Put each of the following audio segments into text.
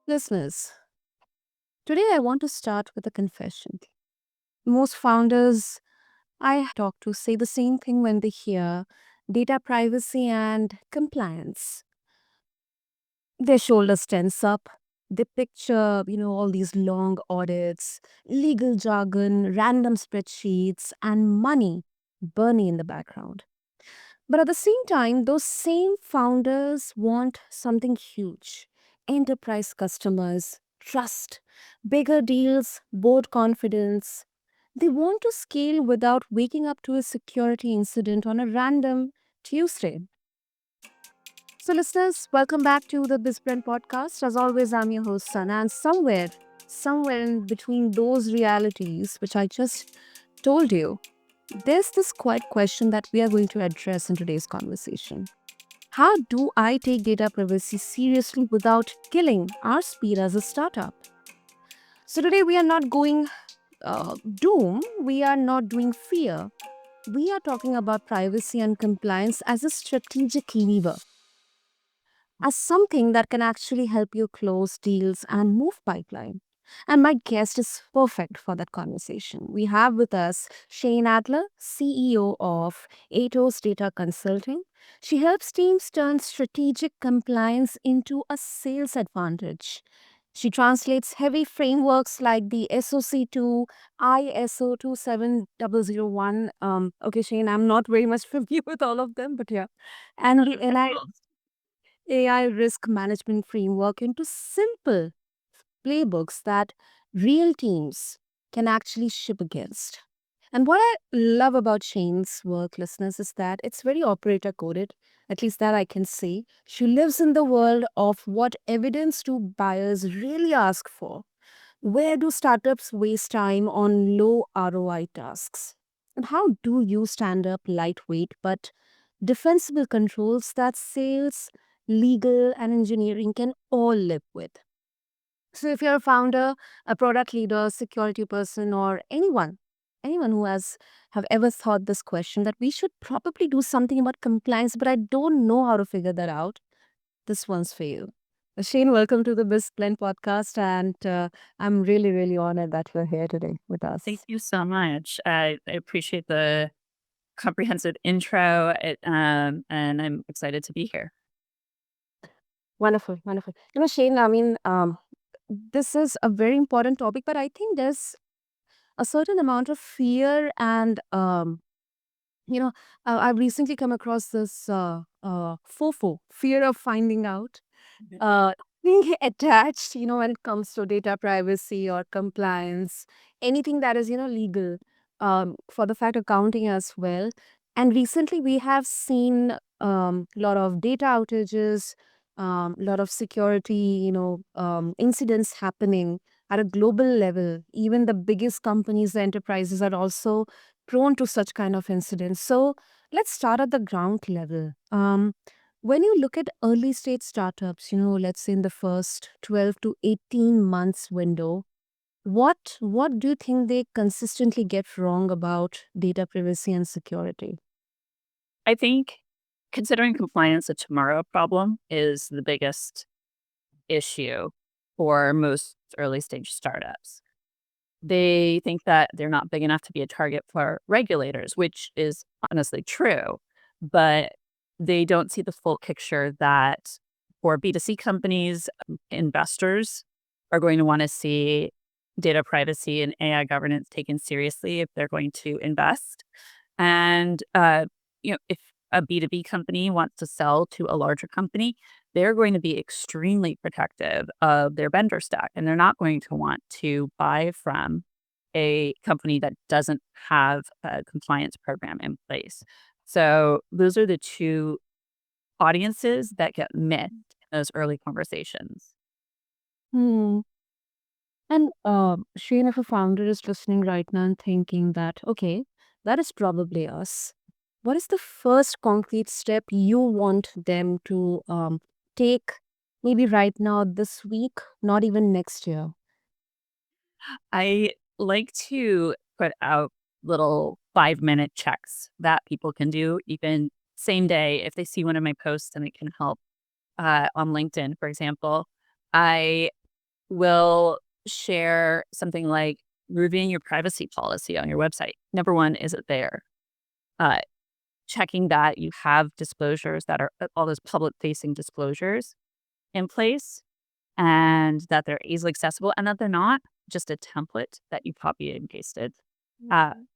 Listeners, today I want to start with a confession. Most founders I talk to say the same thing when they hear data privacy and compliance. Their shoulders tense up. They picture, all these long audits, legal jargon, random spreadsheets, and money burning in the background. But at the same time, those same founders want something huge: enterprise customers, trust, bigger deals, board confidence. They want to scale without waking up to a security incident on a random Tuesday. So, listeners, welcome back to the BizBlend podcast. As always, I'm your host, Sana, and somewhere in between those realities, which I just told you, there's this quiet question that we are going to address in today's conversation. How do I take data privacy seriously without killing our speed as a startup? So, today we are not going doom, we are not doing fear. We are talking about privacy and compliance as a strategic lever, as something that can actually help you close deals and move pipeline. And my guest is perfect for that conversation. We have with us Shayne Adler, CEO of AETOS Data Consulting. She helps teams turn strategic compliance into a sales advantage. She translates heavy frameworks like the SOC to ISO 27001. Okay, Shane, I'm not very much familiar with all of them, but yeah. And I AI risk management framework into simple playbooks that real teams can actually ship against. And what I love about Shane's work, listeners, is that it's very operator coded, at least that I can say. She lives in the world of what evidence do buyers really ask for. Where do startups waste time on low ROI tasks? And how do you stand up lightweight but defensible controls that sales, legal, and engineering can all live with? So, if you're a founder, a product leader, security person, or anyone who has have ever thought this question that we should probably do something about compliance, but I don't know how to figure that out, this one's for you. Shane, welcome to the BizBlend podcast, and I'm really, really honored that you're here today with Thank us. you so much. I appreciate the comprehensive intro, and I'm excited to be here. Wonderful, wonderful. Shane, I mean, this is a very important topic, but I think there's a certain amount of fear and you know I've recently come across this FOFO, fear of finding out, Mhm. uh, being attached, when it comes to data privacy or compliance, anything that is, legal, for the fact accounting as well. And recently we have seen a lot of data outages, a lot of security, incidents happening at a global level. Even the biggest companies, the enterprises are also prone to such kind of incidents. So let's start at the ground level. When you look at early stage startups, let's say in the first 12 to 18 months window, what do you think they consistently get wrong about data privacy and security? I think considering compliance a tomorrow problem is the biggest issue for most early stage startups. They think that they're not big enough to be a target for regulators, which is honestly true, but they don't see the full picture that for B2C companies, investors are going to want to see data privacy and AI governance taken seriously if they're going to invest. And, if a B2B company wants to sell to a larger company, they're going to be extremely protective of their vendor stack, and they're not going to want to buy from a company that doesn't have a compliance program in place. So those are the two audiences that get missed in those early conversations. Hmm. And Shane, if a founder is listening right now and thinking that, okay, that is probably us, what is the first concrete step you want them to take, maybe right now, this week, not even next year? I like to put out little 5-minute checks that people can do even same day if they see one of my posts and it can help on LinkedIn, for example. I will share something like reviewing your privacy policy on your website. Number one, is it there? Uh, Checking that you have disclosures that are all those public facing disclosures in place and that they're easily accessible and that they're not just a template that you copy and pasted. Uh, Mhm.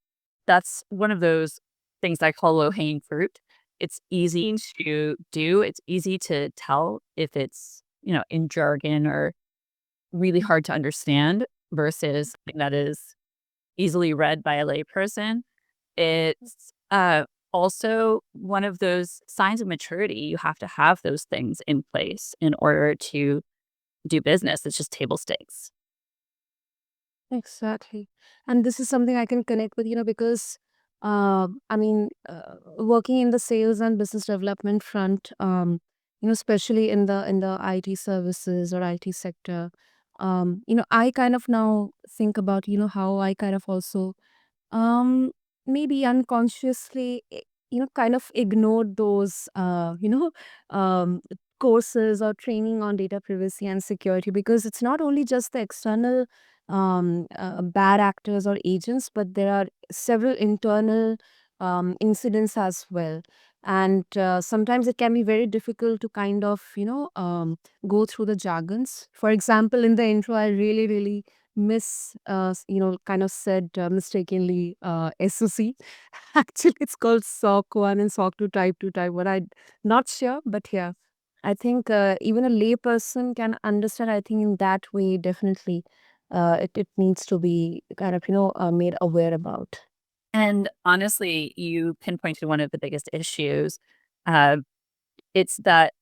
that's one of those things I call low hanging fruit. It's easy to do. It's easy to tell if it's, in jargon or really hard to understand versus something that is easily read by a layperson. It's also one of those signs of maturity. You have to have those things in place in order to do business. It's just table stakes. Exactly. And this is something I can connect with, because working in the sales and business development front, especially in the IT services or IT sector, I kind of now think about, how I kind of also um maybe unconsciously kind of ignored those courses or training on data privacy and security, because it's not only just the external bad actors or agents, but there are several internal incidents as well. And sometimes it can be very difficult to kind of go through the jargons. For example, in the intro, I really really kind of said mistakenly SOC. Actually, it's called SOC 1 and SOC 2 type 2 type 1. I'm not sure, but yeah. I think even a layperson can understand. I think in that way, definitely, it needs to be kind of, made aware about. And honestly, you pinpointed one of the biggest issues. Uh, it's that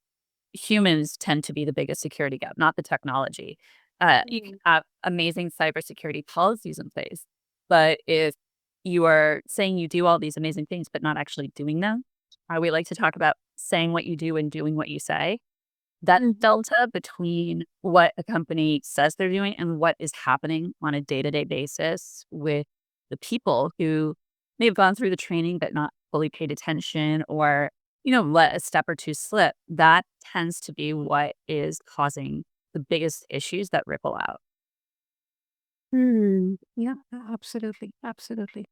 humans tend to be the biggest security gap, not the technology. You can Mm. have amazing cybersecurity policies in place, but if you are saying you do all these amazing things, but not actually doing them, we like to talk about saying what you do and doing what you say. That Mhm. delta between what a company says they're doing and what is happening on a day-to-day basis with the people who may have gone through the training but not fully paid attention or, let a step or two slip, that tends to be what is causing the biggest issues that ripple out. Yeah, absolutely, absolutely.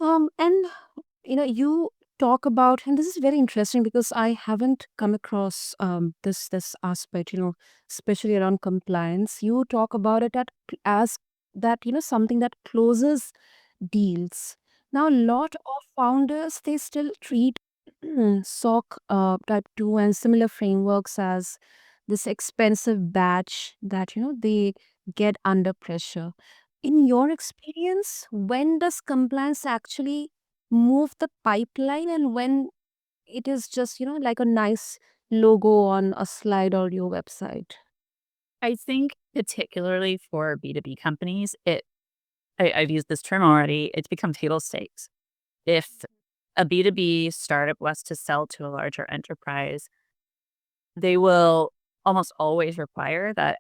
And you talk about, and this is very interesting because I haven't come across this aspect, especially around compliance. You talk about it as that, something that closes deals. Now, a lot of founders, they still treat SOC type 2 and similar frameworks as this expensive badge that, they get under pressure. In your experience, when does compliance actually move the pipeline, and when it is just, like a nice logo on a slide or your website? I think particularly for B2B companies, I've used this term already, it's become table stakes. If a B2B startup wants to sell to a larger enterprise, they will almost always require that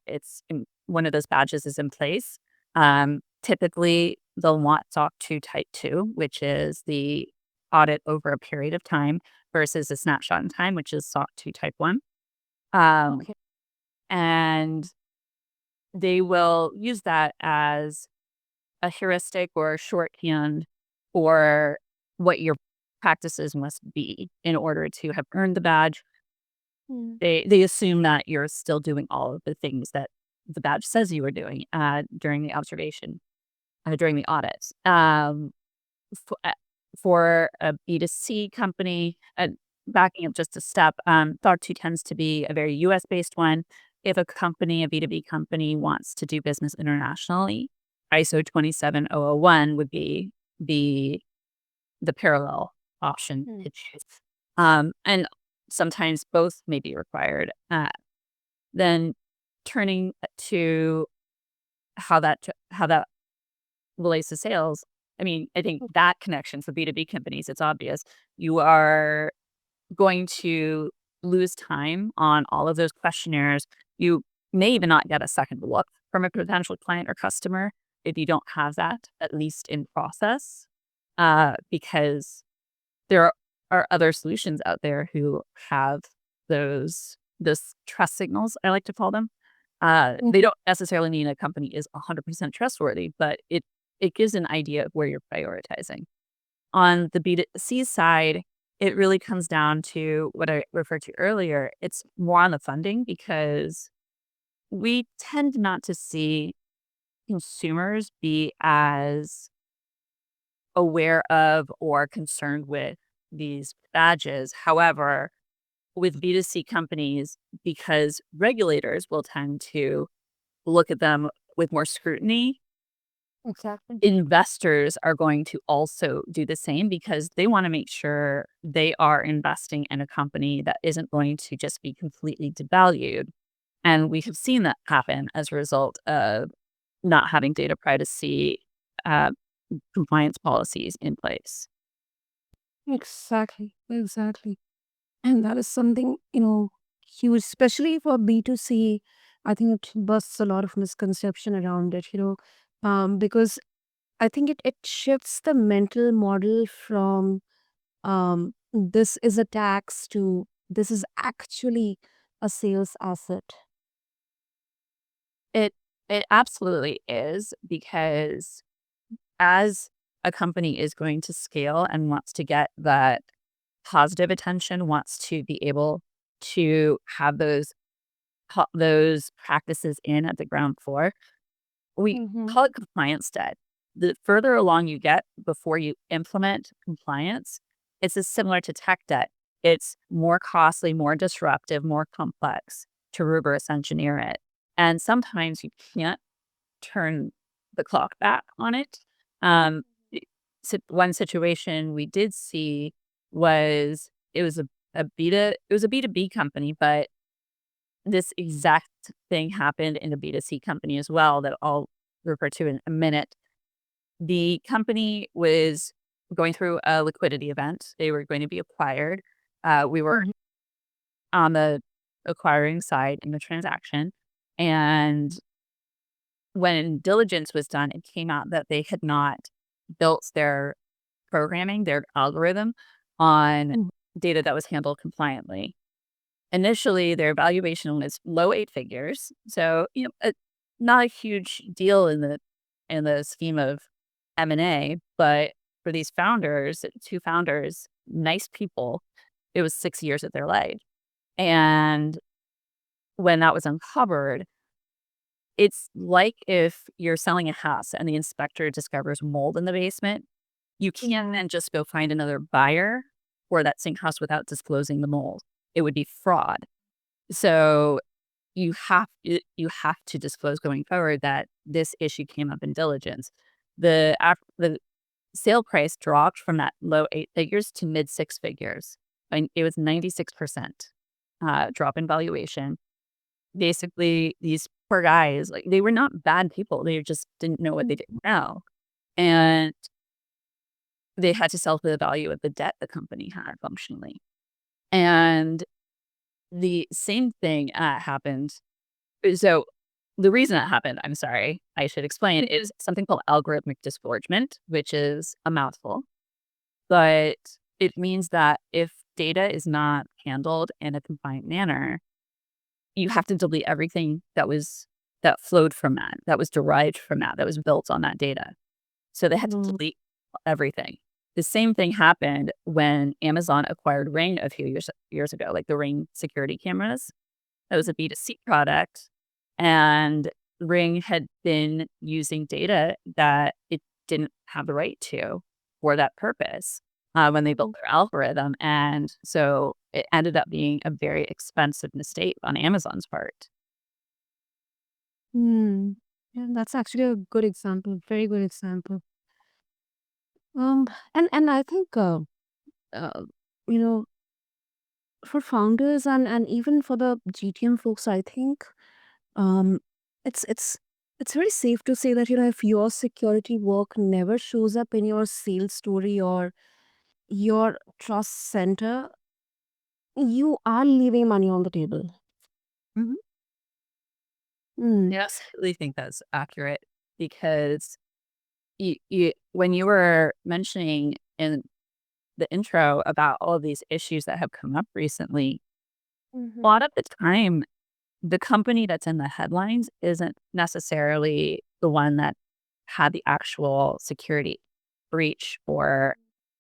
one of those badges is in place. Typically, they'll want SOC 2 Type 2, which is the audit over a period of time versus a snapshot in time, which is SOC 2 Type 1. Um, Okay. and they will use that as a heuristic or a shorthand for what your practices must be in order to have earned the badge. Mm. They assume that you're still doing all of the things that the badge says you were doing, during the observation, during the audit. For for a B2C company, backing up just a step, SOC 2 tends to be a very US-based one. If a B2B company wants to do business internationally, ISO 27001 would be the the parallel option Mm. to choose. And sometimes both may be required. Then turning to how that relates to sales, I mean, I think that connection for B2B companies, it's obvious. You are going to lose time on all of those questionnaires. You may even not get a second look from a potential client or customer if you don't have that at least in process, because there are other solutions out there who have those trust signals, I like to call them, They don't necessarily mean a company is 100% trustworthy, but it gives an idea of where you're prioritizing. On the B2C side, it really comes down to what I referred to earlier. It's more on the funding because we tend not to see consumers be as aware of or concerned with these badges. However, with B2C companies, because regulators will tend to look at them with more scrutiny, Exactly. investors are going to also do the same because they want to make sure they are investing in a company that isn't going to just be completely devalued. And we have seen that happen as a result of not having data privacy uh, compliance policies in place. Exactly. Exactly. And that is something, huge, especially for B2C. I think it busts a lot of misconception around it, because I think it shifts the mental model from this is a tax to this is actually a sales asset. It it absolutely is because as a company is going to scale and wants to get that positive attention, wants to be able to have those practices in at the ground floor, we Mm-hmm. call it compliance debt. The further along you get before you implement compliance, it's as similar to tech debt. It's more costly, more disruptive, more complex to reverse engineer it. And sometimes you can't turn the clock back on it. Um, One situation we did see was it was a B2B company, but this exact thing happened in a B2C company as well that I'll refer to in a minute. The company was going through a liquidity event. They were going to be acquired. We were on the acquiring side in the transaction. And when diligence was done, it came out that they had not built their programming, their algorithm on data that was handled compliantly. Initially, their valuation was low eight figures, so not a huge deal in the scheme of M&A, but for these founders, two founders, nice people, it was 6 years of their life. And when that was uncovered, it's like if you're selling a house and the inspector discovers mold in the basement, you can't then just go find another buyer for that same house without disclosing the mold. It would be fraud. So you have to disclose going forward that this issue came up in diligence. The sale price dropped from that low eight figures to mid six figures. And it was 96% drop in valuation. Basically, these poor guys, like they were not bad people. They just didn't know what they didn't know. And they had to sell for the value of the debt the company had functionally. And the same thing happened. So the reason that happened, I'm sorry, I should explain, is something called algorithmic disgorgement, which is a mouthful. But it means that if data is not handled in a compliant manner, you have to delete everything that flowed from that was derived from that was built on that data. So they had to delete everything. The same thing happened when Amazon acquired Ring a few years ago, like the Ring security cameras. That was a B2C product, and Ring had been using data that it didn't have the right to for that purpose when they built their algorithm. And so it ended up being a very expensive mistake on Amazon's part. Hmm. Yeah, that's actually a good example. Very good example. Um, and I think uh, you know, for founders and even for the GTM folks, I think um, it's it's it's very safe to say that if your security work never shows up in your sales story or your trust center, you are leaving money on the table. Mhm. I Mm. absolutely think that's accurate because when you were mentioning in the intro about all of these issues that have come up recently, a Mm-hmm. lot of the time the company that's in the headlines isn't necessarily the one that had the actual security breach or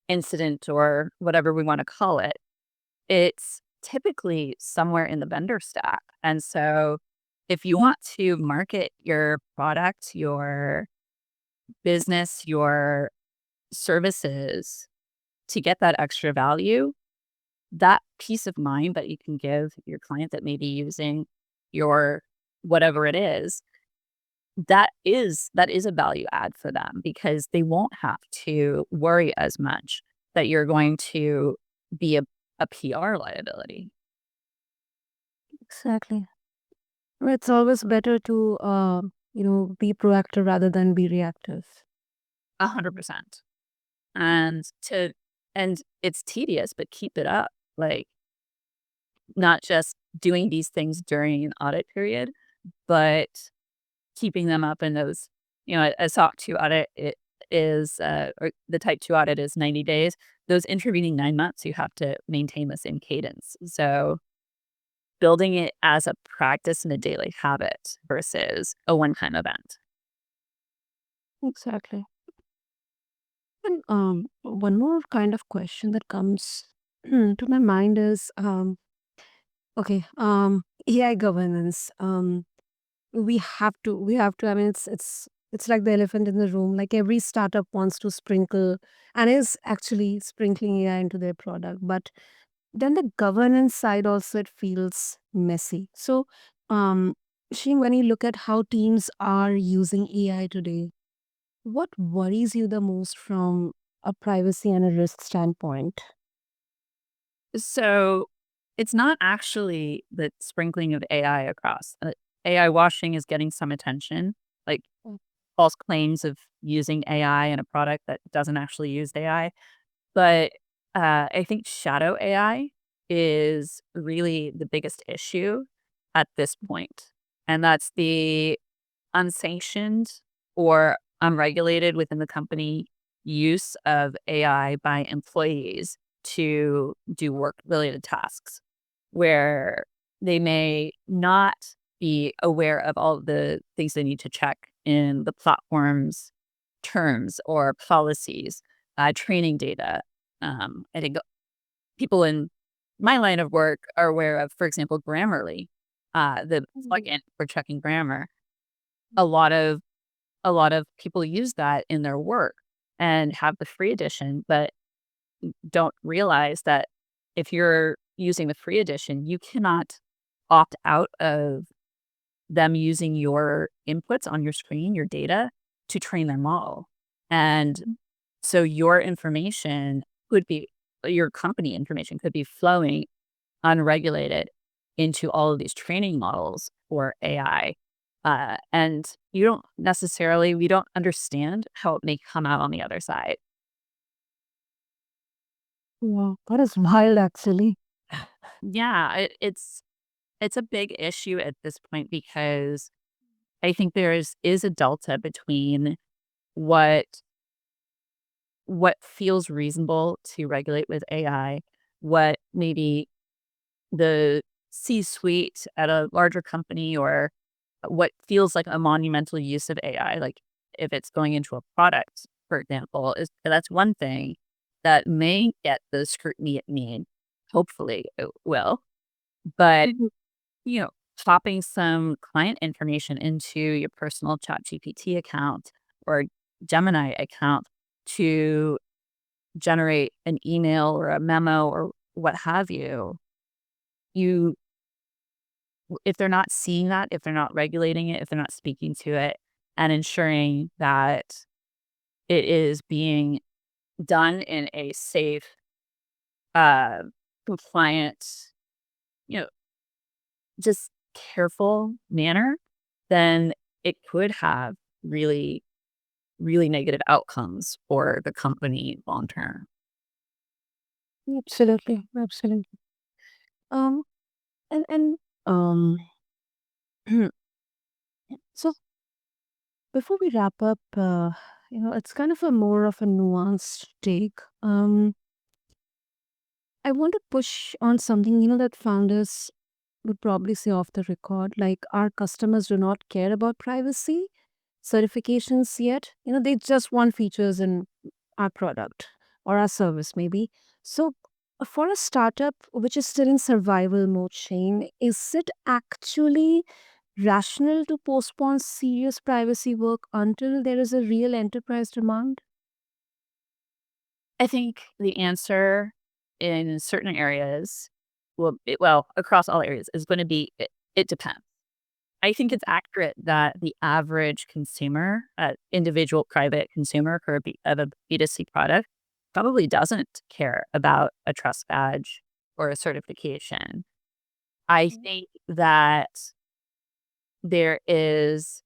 incident or whatever we want to call it. It's typically somewhere in the vendor stack. And so if you want to market your product, your business, your services to get that extra value, that peace of mind that you can give your client that may be using your whatever it is, that is a value add for them because they won't have to worry as much that you're going to be a PR liability. Exactly. It's always better to, be proactive rather than be reactive. 100%. And to and it's tedious, but keep it up. Like, not just doing these things during an audit period, but keeping them up in those, a SOC 2 audit is, or the type 2 audit is 90 days. Those intervening 9 months, you have to maintain the same cadence. So building it as a practice and a daily habit versus a one-time event. Exactly. And one more kind of question that comes to my mind is okay, AI governance. We have to. I mean, it's like the elephant in the room. Like every startup wants to sprinkle and is actually sprinkling AI into their product, but then the governance side also it feels messy. So, um, Shing, when you look at how teams are using AI today, what worries you the most from a privacy and a risk standpoint? So it's not actually the sprinkling of AI across. AI washing is getting some attention, like Mm. false claims of using AI in a product that doesn't actually use AI. But I think shadow AI is really the biggest issue at this point. And that's the unsanctioned or unregulated within the company use of AI by employees to do work related tasks where they may not be aware of all of the things they need to check in the platform's terms or policies, training data. I think people in my line of work are aware of, for example, Grammarly, the Mhm. plugin for checking grammar. A lot of people use that in their work and have the free edition, but don't realize that if you're using the free edition, you cannot opt out of them using your inputs on your screen, your data, to train their model. And so your information could be your company information could be flowing unregulated into all of these training models for AI. And we don't understand how it may come out on the other side. Wow, that is wild actually. Yeah, it's a big issue at this point because I think there is a delta between what feels reasonable to regulate with AI, what maybe the C-suite at a larger company or what feels like a monumental use of AI, like if it's going into a product, for example, is that's one thing that may get the scrutiny it needs. Hopefully it will. But, Mhm. you know, popping some client information into your personal chat GPT account or Gemini account to generate an email or a memo or what have you, you if they're not seeing that, if they're not regulating it, if they're not speaking to it and ensuring that it is being done in a safe, uh, compliant, you know, just careful manner, then it could have really, really negative outcomes for the company long term. Absolutely, absolutely. Um, and um, so before we wrap up, it's kind of a more of a nuanced take. I want to push on something that founders would probably say off the record, like our customers do not care about privacy certifications yet. They just want features in our product or our service, maybe. So, for a startup which is still in survival mode, Shane, is it actually rational to postpone serious privacy work until there is a real enterprise demand? I think the answer in certain areas, well, across all areas, is going to be it depends. I think it's accurate that the average consumer, individual private consumer for of a B2C product, probably doesn't care about a trust badge or a certification. I think that there is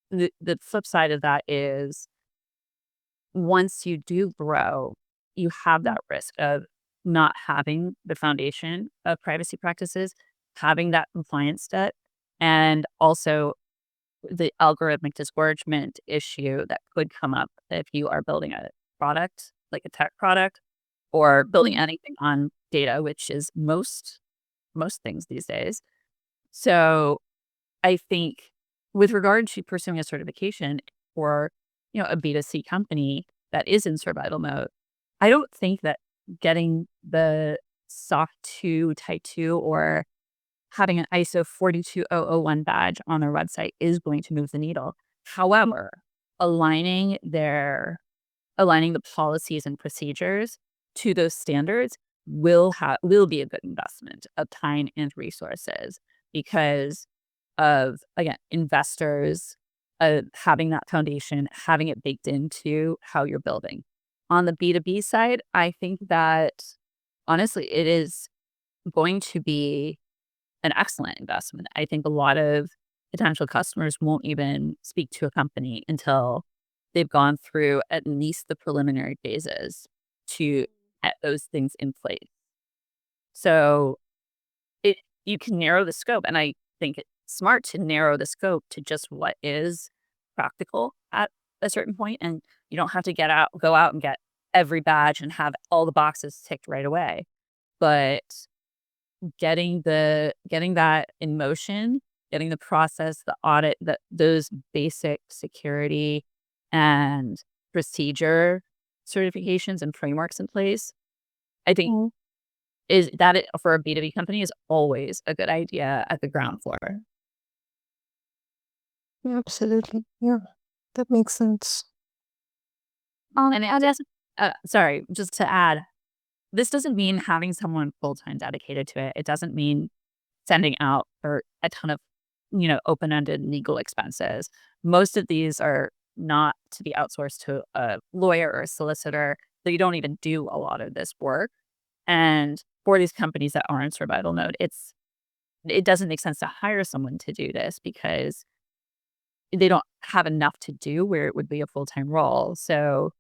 the flip side of that is once you do grow, you have that risk of not having the foundation of privacy practices, having that compliance debt, and also the algorithmic disgorgement issue that could come up if you are building a product, like a tech product, or building Mm. anything on data, which is most things these days. So I think with regard to pursuing a certification for, a B2C company that is in survival mode, I don't think that getting the SOC 2 Type 2 or having an ISO 42001 badge on their website is going to move the needle. However, aligning their aligning the policies and procedures to those standards will be a good investment of time and resources because of, again, investors, having that foundation, having it baked into how you're building. On the B2B side, I think that honestly, it is going to be an excellent investment. I think a lot of potential customers won't even speak to a company until they've gone through at least the preliminary phases to get those things in place. So it you can narrow the scope, and I think it's smart to narrow the scope to just what is practical at a certain point, and you don't have to go out and get every badge and have all the boxes ticked right away. But getting that in motion, getting the process, the audit, those basic security and procedure certifications and frameworks in place, I think Mm. is that it for a B2B company is always a good idea at the ground floor. Yeah, absolutely. Yeah, that makes sense. And it doesn't sorry, just to add, this doesn't mean having someone full-time dedicated to it. It doesn't mean sending out for a ton of, open-ended legal expenses. Most of these are not to be outsourced to a lawyer or a solicitor, so you don't even do a lot of this work. And for these companies that are in survival mode, it doesn't make sense to hire someone to do this because they don't have enough to do where it would be a full-time role. So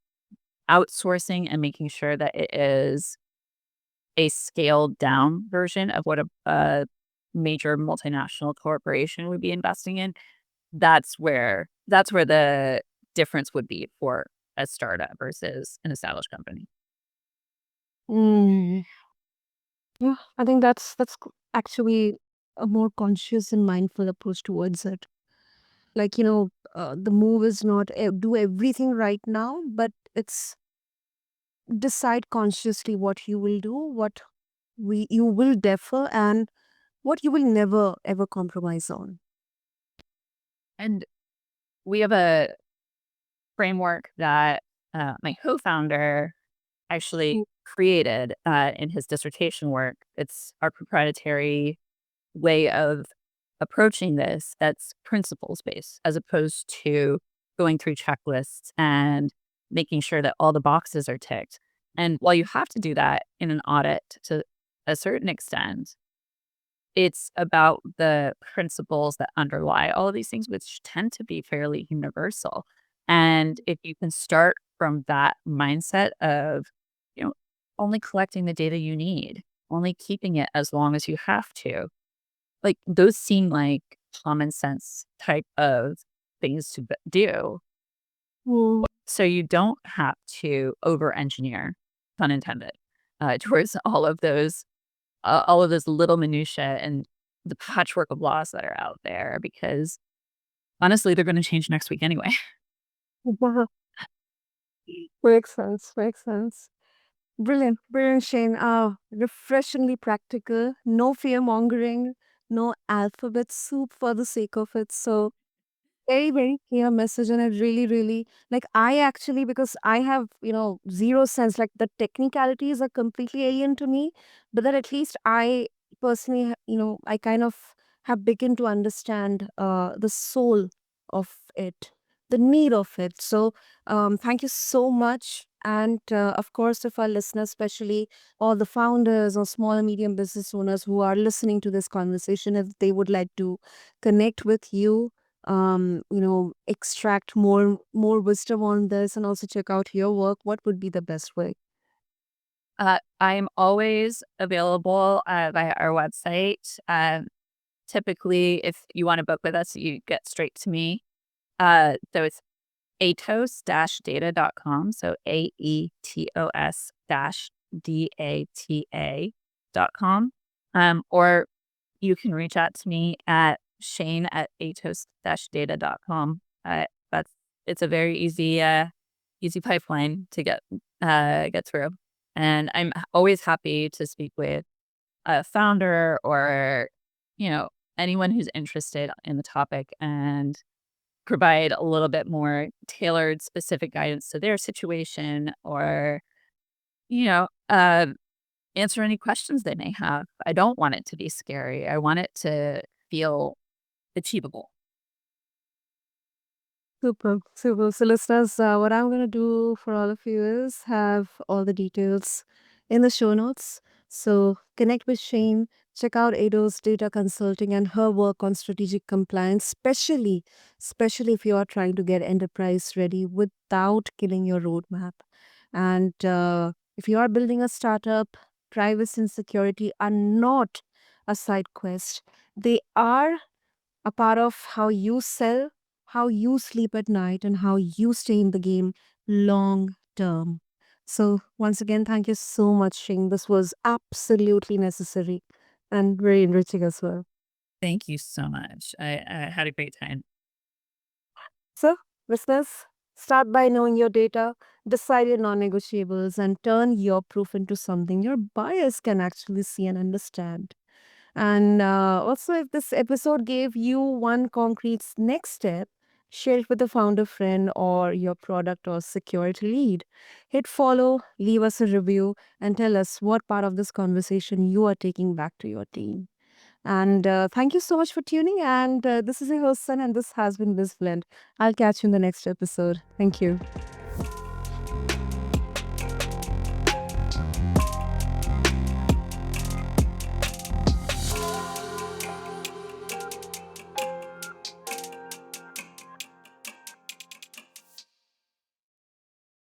outsourcing and making sure that it is a scaled down version of what a major multinational corporation would be investing in, that's where the difference would be for a startup versus an established company. Mm. Yeah, I think actually a more conscious and mindful approach towards it. Like, the move is not do everything right now, but it's decide consciously what you will do, what you will defer, and what you will never ever compromise on. And we have a framework that my co-founder actually Mm. created in his dissertation work. It's our proprietary way of approaching this that's principles based as opposed to going through checklists and making sure that all the boxes are ticked. And while you have to do that in an audit to a certain extent, it's about the principles that underlie all of these things, which tend to be fairly universal. And if you can start from that mindset of, you know, only collecting the data you need, only keeping it as long as you have to, like those seem like common sense type of things to do. Mm. So you don't have to over engineer, pun intended, towards all of those little minutia and the patchwork of laws that are out there because honestly, they're going to change next week anyway. Makes sense. Makes sense. Brilliant. Brilliant, Shane. Refreshingly practical. No fear mongering. No alphabet soup for the sake of it. So, very, very clear message. And I really, really like, I actually, because I have, zero sense, like the technicalities are completely alien to me, but then at least I personally, I kind of have begun to understand the soul of it, the need of it. So, thank you so much. And of course, if our listeners, especially all the founders or small and medium business owners who are listening to this conversation, if they would like to connect with you, extract more wisdom on this and also check out your work, what would be the best way? I'm always available via our website. Typically, if you want to book with us, you get straight to me. So it's AETOS-data.com. So AETOS-DATA.com. Or you can reach out to me at Shayne at AETOS-data.com. That's it's a very easy pipeline to get through. And I'm always happy to speak with a founder or, you know, anyone who's interested in the topic and provide a little bit more tailored, specific guidance to their situation or, you know, answer any questions they may have. I don't want it to be scary. I want it to feel achievable. Super, super. So, listeners, what I'm going to do for all of you is have all the details in the show notes. So, connect with Shane, check out AETOS Data Consulting and her work on strategic compliance, especially if you are trying to get enterprise ready without killing your roadmap. And if you are building a startup, privacy and security are not a side quest. They are a part of how you sell, how you sleep at night, and how you stay in the game long term. So, once again, thank you so much, Shing. This was absolutely necessary and very enriching as well. Thank you so much. I had a great time. So, listeners, start by knowing your data, decide your non negotiables, and turn your proof into something your buyers can actually see and understand. And also, if this episode gave you one concrete next step, share it with a founder friend or your product or security lead. Hit follow, leave us a review, and tell us what part of this conversation you are taking back to your team. And thank you so much for tuning. And this is your host, Sun, and this has been BizBlend. I'll catch you in the next episode. Thank you.